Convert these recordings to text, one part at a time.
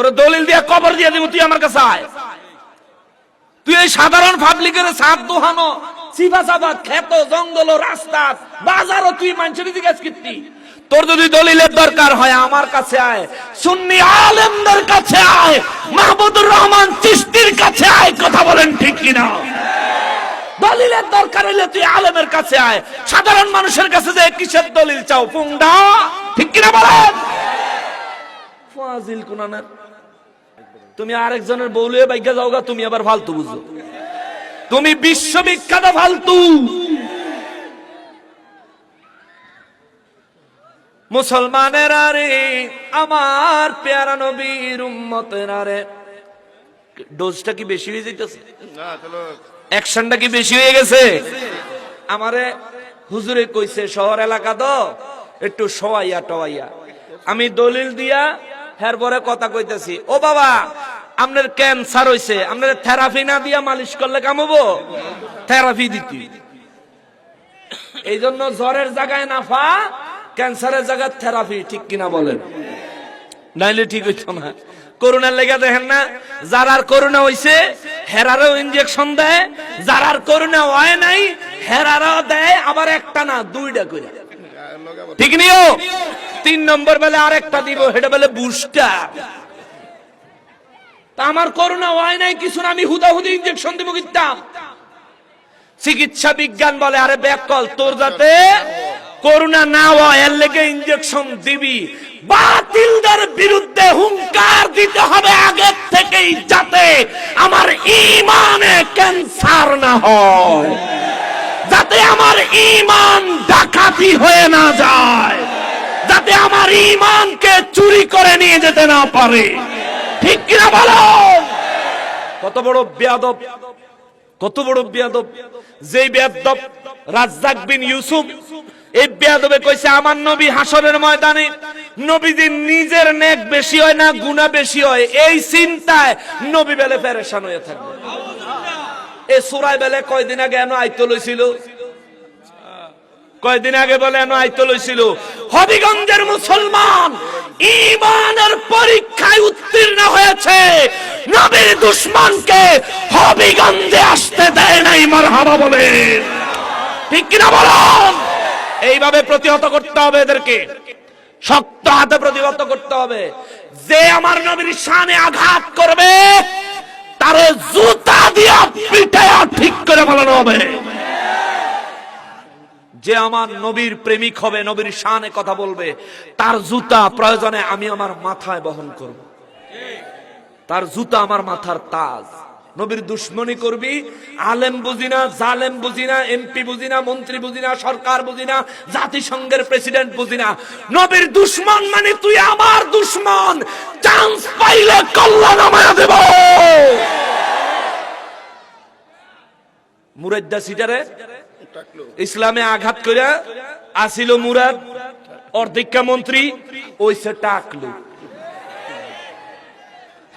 তোর দলিল দিয়া কবর দিয়ে দিব, তুই আমার কাছে আয়। তুই এই সাধারণ পাবলিকের সাত দোহানো সিফাসাবাদ খেত জঙ্গল রাস্তা বাজারও তুই মানুষের দিকে কীর্তি। তোর যদি দলিলের দরকার হয় আমার কাছে আয়, সুন্নি আলেমদের কাছে আয়, মাহমুদুর রহমান চিশতির কাছে আয়। কথা বলেন ঠিক কিনা? দলিলের দরকার হইলে তুই আলেমের কাছে আয়, সাধারণ মানুষের কাছে যে কিসের দলিল চাও পুংডা? ঠিক কিনা বলেন? ফাজিল কুনানের, তুমি আরেকজনের বউলিয়ে বাইকা যাওগা, তুমি আবার ফালতু বুঝো। তুমি বিশ্ববিখ্যাত ফালতু। মুসলমানেরা রে, আমার পেয়ারা নবীর উম্মতেরা রে, ডোজটা কি বেশি হয়ে যাইতেছে? অ্যাকশনটা কি বেশি হয়ে গেছে? আমারে হুজুরে কইছে শহর এলাকা তো একটু সওয়াইয়া টওয়াইয়া, আমি দলিল দিয়া হের পরে কথা কইতেছি, ও বাবা আপনার ক্যান্সার হইছে, আপনার থেরাপি না দিয়া মালিশ করলে কামবো? থেরাপি দিতি। এই জন্য জ্বরের জায়গায় নাফা, ক্যান্সারের জায়গায় থেরাপি। ঠিক কিনা বলেন? নাইলে ঠিক হইতো না। করোনার লেগে দেখেন না, যারার করোনা হইছে হেরারও ইনজেকশন দেয়, যারার করোনা হয় নাই হেরারও দেয়, আবার একটা না দুইটা করে। ঠিক নিও, 3 নম্বর বেলা আরেকটা দিব, সেটা বলে বুস্টার। তা আমার করোনা হয় নাই কিছু না, আমি হুদাহুদি ইনজেকশন দিব কিতাম। চিকিৎসা বিজ্ঞান বলে আরে ব্যাকল, তোর যাতে করোনা না হয় এর লেগে ইনজেকশন দিবি। বাতিলদের বিরুদ্ধে হুঙ্কার দিতে হবে আগে থেকেই, যাতে আমার ঈমানে ক্যান্সার না হয়, যাতে আমার ঈমান ডাকাতি হয়ে না যায়, যাতে আমার ঈমানকে চুরি করে নিয়ে যেতে না পারে। ঠিক কিনা বলো? কত বড় বেয়াদব, কত বড় বেয়াদব! যেই বেয়াদব রাজ্জাক বিন ইউসুফ, এই বেয়াদবে কইছে আমার নবী হাসরের ময়দানে নবীজির নিজের নেক বেশি হয় না গুনাহ বেশি হয়, এই চিন্তায় নবী বেলে পেরেশান হয়ে থাকবে। এই সূরা বেলে কয়দিন আগে এনো আইতো লইছিল, কয়দিন আগে বলে এনো আইতো লইছিল, হবিগঞ্জের মুসলমান ঈমানের পরীক্ষায় উত্তীর্ণ হয়েছে, নবীর দুশমনকে হবিগঞ্জে আসতে দেয় নাই। মারহাবা বলে ঠিক কিনা বলুন? এইভাবে প্রতিহত করতে হবে, এদেরকে শক্ত হাতে প্রতিহত করতে হবে। যে আমার নবীর শানে আঘাত করবে তারে জুতা দিয়ে পিটায়া ঠিক করে ফেলানো হবে। যে আমার নবীর প্রেমিক হবে, নবীর শানে কথা বলবে, তার জুতা প্রয়োজনে আমি আমার মাথায় বহন করব, তার জুতা আমার মাথার তাজ। নবীর দুশ্মনী করবি, আলেম বুঝি না, জালেম বুঝি না, এমপি বুঝি না, মন্ত্রী বুঝি না, সরকার বুঝি না, জাতিসংঘের প্রেসিডেন্ট বুঝি না, নবীর দুশ্মন মানে তুই আমার দুশ্মন। চান্স পাইলে কল্লা নামায়া দেব। মুরাদ্দা সিটারে ইসলামে আঘাত করে আসিল মুরাদ, অর্ধেকা মন্ত্রী ওইসে টাকলু।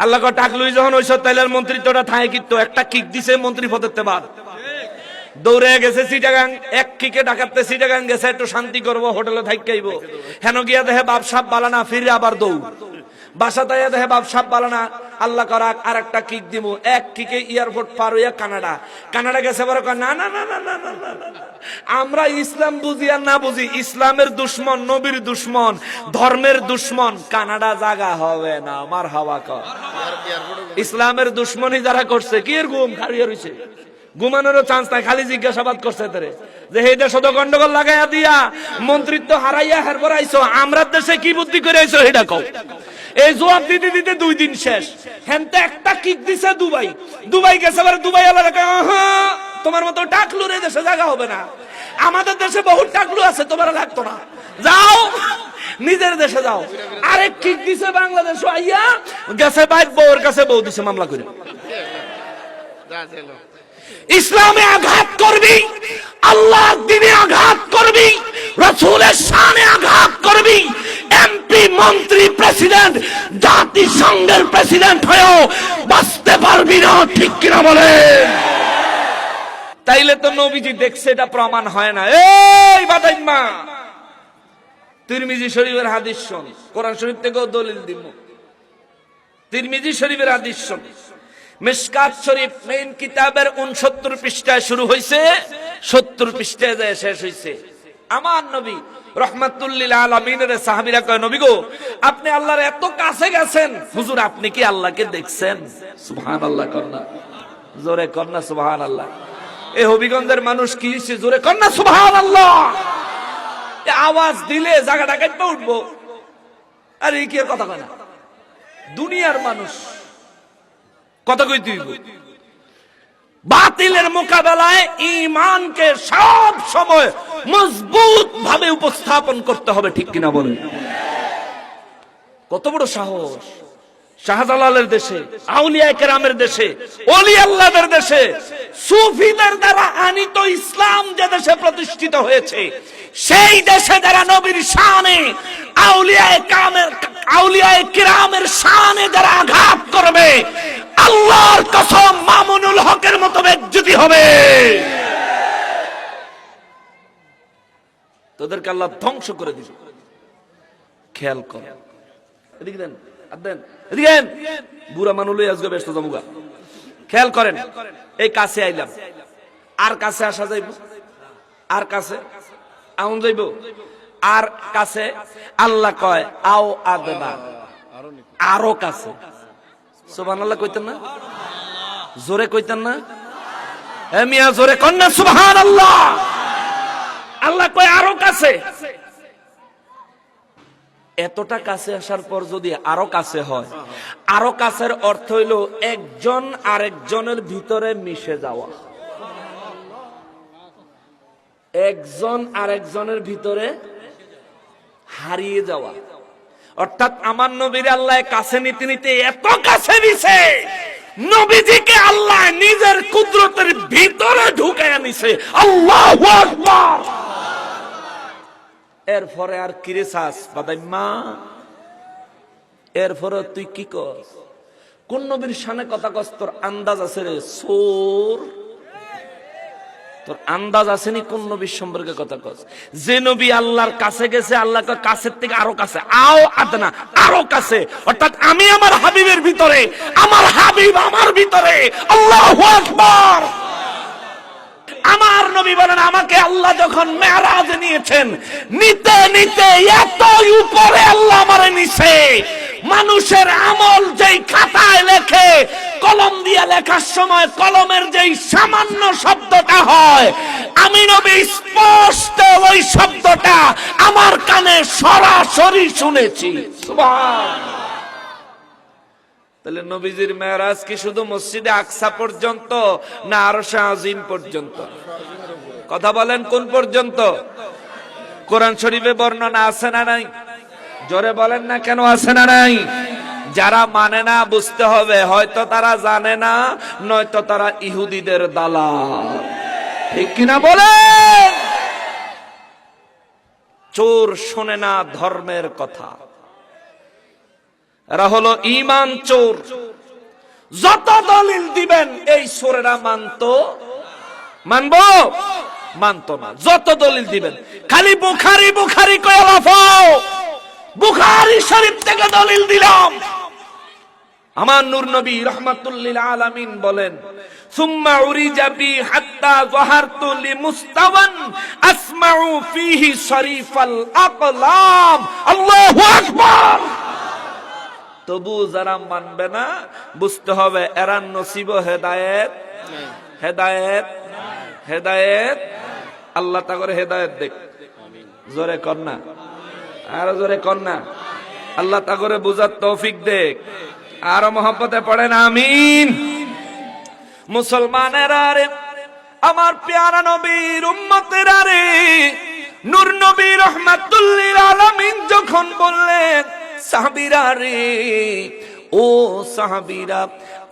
আল্লাহ টাকলুই যখন ওইসব তাইলার মন্ত্রী তোরা থাই কিন্তু একটা কিক দিছে মন্ত্রী পদের বাদ দৌড়ে গেছে চিটাগাং, এক কিকে ডাকাতে চিটাগাং গেছে একটু শান্তি করবো, হোটেলে থাইকাইব, হেন গিয়া দেখে বাপ সাপ বালানা, ফিরে আবার দৌড় বাসা তাইয়া দেখে বাপ সাপ বালানা, আল্লাহ করাক আর একটা কিক দিব, এক কিকে এয়ারপোর্ট পার হইয়া কানাডা। কানাডা গেছে বড় না না না না না না না, আমরা ইসলাম বুঝি আর না বুঝি, ইসলামের দুশ্মন, নবীর দুশ্মন, ধর্মের দুশ্মন, কানাডা জায়গা হবে না। আমার হাওয়া কর ইসলামের দুশ্মনী যারা করছে কি এর ঘুম খাড়িয়ে রয়েছে, ঘুমানোরও চান্স নাই, খালি জিজ্ঞাসাবাদ করছে তারে যে এই দেশে তো গন্ডগোল লাগাইয়া দিয়া মন্ত্রিত্ব হারাইয়া হেরপর আইছো, আমরা দেশে কি বুদ্ধি করে আইছো সেটা কও। এই জবাব দিতে দিতে 2 দিন শেষ। হেনতে একটা কিক দিছে দুবাই, দুবাই গেছে এবার দুবাই এলাকা, তোমার মতো টাকলুর এই দেশে জায়গা হবে না, আমাদের দেশে বহুত টাকলু আছে, তোমার লাগতো না, যাও নিজের দেশে যাও। আরেক কিক দিছে বাংলাদেশ আইয়া গেছে বাইক বউর কাছে, বউ দিছে মামলা করে। ইসলামে আঘাত করবি, আল্লাহর দ্বীনে আঘাত করবি, রাসূলের শানে আঘাত করবি, এমপি মন্ত্রী প্রেসিডেন্ট জাতিসংঘের প্রেসিডেন্ট হয়েও বাঁচতে পারবি না। ঠিক কিনা বলে? তাইলে তো নবীজি দেখছে, এটা প্রমাণ হয় না। এই বাদাইমা, তিরমিজি শরীফের হাদিস শোন, কোরআন শরীফ থেকেও দলিল দিব। তিরমিজি শরীফের হাদিস। মিশকাত শরীফ মেইন কিতাবের 69 পৃষ্ঠায় শুরু হইছে, 70 পৃষ্ঠায় যায় শেষ হইছে। আমার নবী রাহমাতুল লিল আলামিনের সাহাবীরা কয়, নবী গো, আপনি আল্লাহর এত কাছে গেছেন, হুজুর আপনি কি আল্লাহকে দেখছেন? সুবহানাল্লাহ কন্না, জোরে কন্না সুবহানাল্লাহ। এই হবিগঞ্জের মানুষ কি জোরে কন্না সুবহানাল্লাহ। আওয়াজ দিলে জায়গাটা কাটতে উঠবো। আর এই কি কথা কয় না? দুনিয়ার মানুষ কথা কই তুই বাতিলের মোকাবেলায় ঈমানকে সব সময় মজবুত ভাবে উপস্থাপন করতে হবে, ঠিক কিনা বলেন? কত বড় সাহস! শাহজালালের দেশে, আউলিয়া কেরামের দেশে, ওলি আল্লাহদের দেশে, সুফিদের দ্বারা আনিত ইসলাম যে দেশে প্রতিষ্ঠিত হয়েছে, সেই দেশে যারা নবীর শানে, আউলিয়া কেরামের শানে যারা আঘাত করবে, আল্লাহর কসম মামুনুল হকের মতো বেজ্জতি হবে। তোদেরকে আল্লাহ ধ্বংস করে দিবে। খেয়াল কর, এদিকে দেন, দেন এদিকে দেন। বুড়া মানুষই আজকে ব্যস্ত জমুগা। খেয়াল করেন, এই কাছে আইলাম, আর কাছে আসা যাইব, আর কাছে আউন যাইব, আর কাছে আল্লাহ কয় আও আদনা, আরো কাছে। সুবহানাল্লাহ কইতেন না? জোরে কইতেন না? হে মিয়া জোরে কন্না সুবহানাল্লাহ। আল্লাহ কয় আরো কাছে। এতটা কাছে আসার পর যদি আরো কাছে হয়, আরো কাছের অর্থ হইল একজন আরেকজনের ভিতরে মিশে যাওয়া, একজন আরেকজনের ভিতরে হারিয়ে যাওয়া। অর্থাৎ আমার নবীর আল্লাহ কাছে নিতে নিতে এত কাছে নিছে, নবীজিকে আল্লাহ নিজের কুদরতের ভিতরে ঢুকাইয়া নিছে। আল্লাহু আকবার। এরপরে আর কিরে চাস বাদাইম্মা? এরপরে তুই কি কর? কোন নবীর শানে কথা কস? তোর আন্দাজ আছে রে সোর? তোর আন্দাজ আসেনি কোন নবীর সম্পর্কে কথা কস? যে নবী আল্লাহর কাছে গেছে, আল্লাহ কাছের থেকে আরো কাছে, আও আদনা, আরো কাছে। অর্থাৎ আমি আমার হাবিবের ভিতরে, আমার হাবিব আমার ভিতরে। আল্লাহু আকবার। আমার নবী বলেন, আমাকে আল্লাহ যখন মেরাজ নিয়েছেন, নিতে নিতে এত উপরে আল্লাহ আমারে নিছে, মানুষের আমল যেই খাতায় লেখে, কলম দিয়ে লেখার সময় কলমের যেই সামান্য শব্দটা হয়, আমি নবী স্পষ্ট ওই শব্দটা আমার কানে সরাসরি শুনেছি। সুবহানাল্লাহ। তাহলে নবীজির মেরাজ কি শুধু মসজিদে আকসা পর্যন্ত, না আরশে আজিম পর্যন্ত? কথা বলেন, কোন পর্যন্ত? কোরআন শরীফে বর্ণনা আছে না নাই? জোরে বলেন না কেন আছে না নাই? যারা মানে না বুঝতে হবে, হয়তো তারা জানে না, নয়তো তারা ইহুদিদের দালাল, ঠিক কিনা বলে? চোর শোনে না ধর্মের কথা, এরা হলো ঈমান চোর। যত দলিল দিবেন এই চোরেরা মানবো? মানতো না। যত দলিল দিবেন, খালি বুখারী বুখারী কয়ে লাফাও। বুখারী শরীফ থেকে দলিল দিলাম। আমার নূর নবী রাহমাতুল লিল আলামিন বলেন, সুম্মা উরিজা বি হাত্তা যাহারতু লিমুস্তাওয়ান আসমাউ ফিহি শরীফাল আকলাম। আল্লাহু আকবার। তবু যারা মানবে না, বুঝতে হবে এরা নসিব হেদায়েত, হেদায়েত, হেদায়েত। আল্লাহ তা করে হেদায়েত দেখ। জোরে কর না, আরো জোরে কর না। আল্লাহ তা করে বুঝার তৌফিক দেখ। আরো মহব্বতে পড়েন আমিন। মুসলমানেরা রে, আমার প্যারা নবীর উম্মতেরা রে, নূর নবী রাহমাতুল লিল আলামিন যখন বললেন, সাহাবীরা রে, ও সাহাবীরা,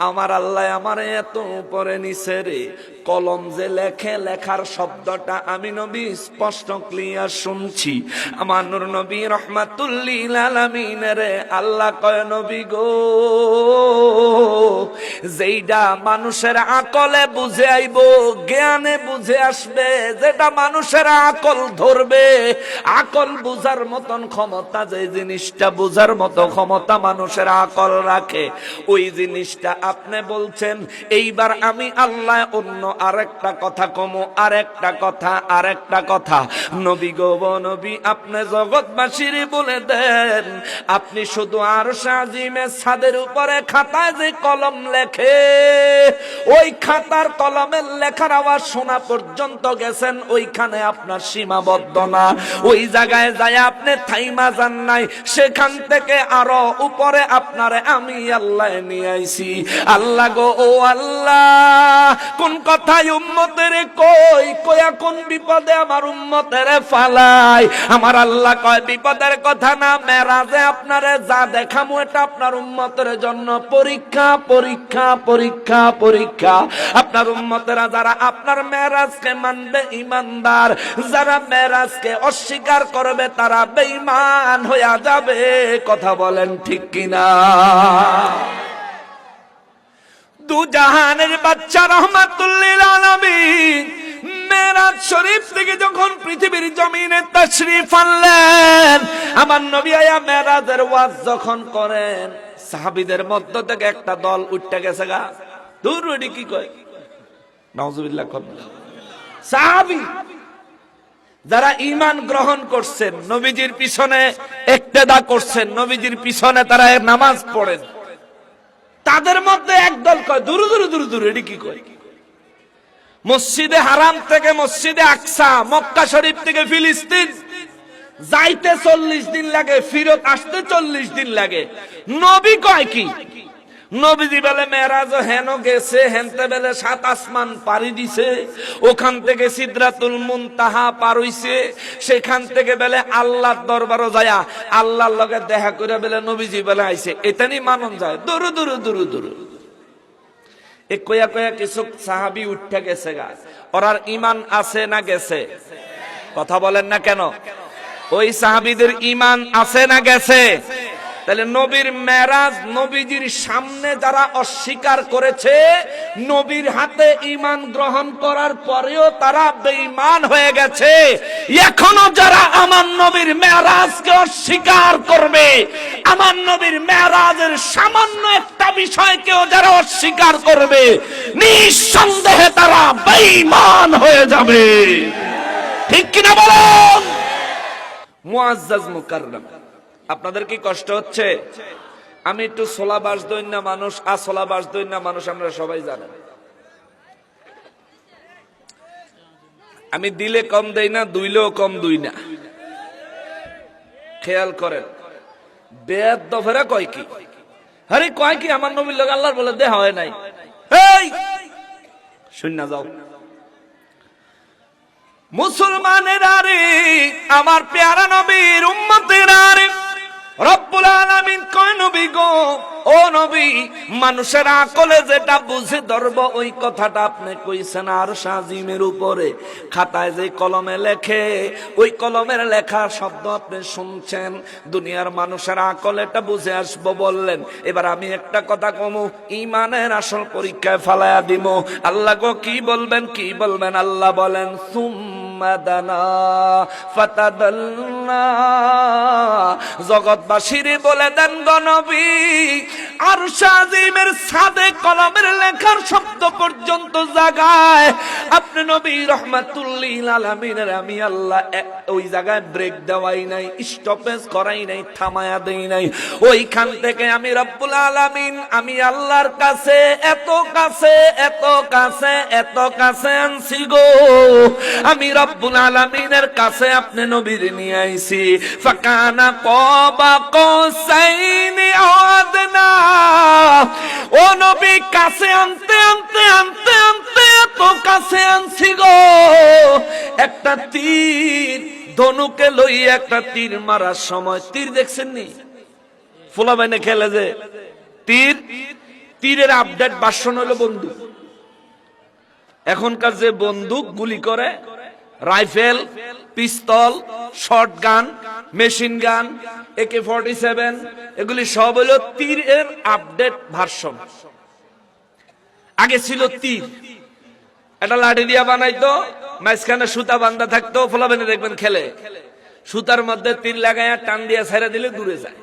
আমার আল্লাহ আমার এত উপরে নিছে রে, কলম যে লেখে, লেখার শব্দটা আমি নবী স্পষ্ট ক্লিয়ার শুনছি। আমার নূর নবী রাহমাতুল লিল আলামিন রে, আল্লাহ কয়, নবী গো, যেইটা মানুষের আকলে বুঝে আইব, জ্ঞানে বুঝে আসবে, যেটা মানুষের আকল ধরবে, আকল বুঝার মতন ক্ষমতা, যে জিনিসটা বুঝার মতো ক্ষমতা মানুষের আকল রাখে, ওই জিনিসটা আপনি বলছেন। এইবার আমি আল্লাহ অন্য আরেকটা কথা কমো, আরেকটা কথা নবী গো নবী, আপনি জগৎবাসীর বলে দেন, আপনি শুধু আরশ আজিমের ছাদের উপরে খাতায় যে কলম লেখে, ওই খাতার কলমের লেখার আওয়াজ শোনা পর্যন্ত গেছেন, ওইখানে আপনার সীমাবদ্ধ না। ওই জায়গায় যায় আপনি থাইমা যান নাই, সেখান থেকে আরো উপরে আপনারে আমি আল্লাহ নিয়ে আইছি। আল্লাহ গো ও আল্লাহ, কোন কথায় উম্মতের কইয়া কোন বিপদে আমার উম্মতের ফালাই। আমার আল্লাহ কয় বিপদের কথা না, মেরাজে আপনারে যা দেখামু এটা আপনার উম্মতের জন্য পরীক্ষা, পরীক্ষা, পরীক্ষা, পরীক্ষা। আপনার উম্মতেরা যারা আপনার মেরাজকে মানবে ইমানদার, যারা মেরাজকে অস্বীকার করবে তারা বেঈমান হয়ে যাবে। কথা বলেন ঠিক কিনা? দু জাহানের বাদশা রহমাতুল লিল আলামিন মেরাজ শরীফ থেকে যখন পৃথিবীর জমিনে তাশরীফ আনলেন, আমার নবী আয়া মেরাজের ওয়াজ যখন করেন, সাহাবীদের মধ্য থেকে একটা দল উঠতে গেছে গা, দূর ওডি কি কয় নাউজুবিল্লাহ, সাহাবী যারা ঈমান গ্রহণ করছেন, নবীজির পিছনে ইক্তেদা করছেন, নবীজির পিছনে তারা নামাজ পড়েন, তাদের মধ্যে একদল কয় দূর দূর দূর দূর, এডি কি কয়? মসজিদে হারাম থেকে মসজিদে আকসা, মক্কা শরীফ থেকে ফিলিস্তিন যাইতে 40 দিন লাগে, ফিরত আসতে 40 দিন লাগে। নবী কয় কি? নবীজি বলে মেরাজ হেন গেছে, হেনতে বেলে 7 আসমান পাড়ি দিছে, ওখান থেকে সিদরাতুল মুনতাহা পার হইছে, সেখান থেকে বেলে আল্লাহর দরবারও যায়া আল্লাহর লগে দেখা করে বেলে নবীজি বলে আইছে। এটানি মানন যায় দূর দূর দূর দূর। এ কয়া কয়া কিছু সাহাবী উঠে গেছে গা, ওরার ঈমান আছে না গেছে? কথা বলেন না কেন? ওই সাহাবীদের ঈমান আছে না গেছে? তাহলে নবীর মেরাজ, নবীজির সামনে যারা অস্বীকার করেছে, নবীর হাতে ঈমান গ্রহণ করার পরেও তারা বেঈমান হয়ে গেছে। এখনো যারা আমার নবীর মেরাজকে অস্বীকার করবে, আমার নবীর মেরাজের সামান্য একটা বিষয়কেও যারা অস্বীকার করবে, নিঃসন্দেহে তারা বেঈমান হয়ে যাবে। ঠিক কিনা বলুন? মুআজ্জাজ মুকাররম, আপনাদের কি কষ্ট হচ্ছে? আমি একটু সোলাবাস দৈন্য মানুষ, আসলাবাস দৈন্য মানুষ, আমরা সবাই জানেন। আমি দিলে কম দেই না, দুইলেও কম দুই না। খেয়াল করেন, বেয়াদফেরা কয় কি? আরে কয় কি আমার নবীর লোক আল্লাহর বলে দেখা হয় নাই, এই শুন না যাও। মুসলমানের আরে, আমার পেয়ারা নবীর উম্মতের আরে, রব্বুল আলামিন কয় নবী গো ও নবী, মানুষের আকলে যেটা বুঝে ধরব ওই কথাটা আপনি কইছেন আরশ আজিমের উপরে খাতায় যে কলমে লেখে, ওই কলমের লেখা শব্দ আপনি শুনছেন, দুনিয়ার মানুষের আকলে এটা বুঝে আসবো বললেন। এবার আমি একটা কথা কমু, ঈমানের আসল পরীক্ষায় ফালায়া দিব। আল্লাহ গো কি বলবেন, কি বলবেন? আল্লাহ বলেন সুম্মাদানা ফাতাদাল্লা, জগৎবাসীর বলে দেন গো নবী, আরশ আজিমের ছাদে কলমের লেখার শব্দ পর্যন্ত জায়গায় আপনি নবী রাহমাতুল লিল আলামিনের আমি আল্লাহ ওই জায়গায় ব্রেক দেওয়াই নাই, স্টপেজ করাই নাই, থামায়া দেই নাই। ওইখান থেকে আমি রব্বুল আলামিন, আমি আল্লাহর কাছে এত কাছে, এত কাছে, এত কাছে আনছি গো, আমি রব্বুল আলামিনের কাছে আপনি নবীর নিয়ে আইছি। ফাকানা ক্বাবা কাসাইনি আদনা, ও নবী কাছে আনতে আনতে আনতে আনতে এত কাছে আনছি গো, একটা তীর ধনুকে লইয়া একটা তীর মারার সময়, তীর দেখছেন নি ফোলা বাইনে খেলে যে তীর, তীরের আপডেট ভার্সন হলো বন্দুক। এখনকার যে বন্দুক গুলি করে, রাইফেল, পিস্তল, শর্টগান, মেশিন গান, AK-47, এগুলি সব হলো তীরের আপডেট ভার্সন। আগে ছিল তীর, একটা লাঠি দিয়া বানাইতো, মাঝখানে সুতা বান্ধা থাকতো, ফলাবেনে দেখবেন খেলে, সুতার মধ্যে তীর লাগাইয়া টান দিয়া ছেড়ে দিলে দূরে যায়।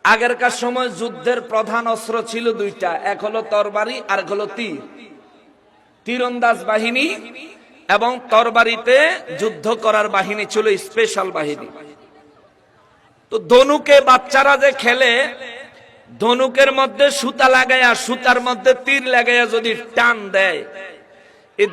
আগেরকার সময় যুদ্ধের প্রধান অস্ত্র ছিল দুইটা, এক হলো তরবারি আর এক হলো তীর। তীরন্দাজ বাহিনী এবং তরবারিতে যুদ্ধ করার বাহিনী ছিল স্পেশাল বাহিনী। তো ধনুকে বাচ্চারা যে খেলে, ধনুকের মধ্যে সুতা লাগাইয়া সুতার মধ্যে তীর লাগাইয়া যদি টান দেয়, এই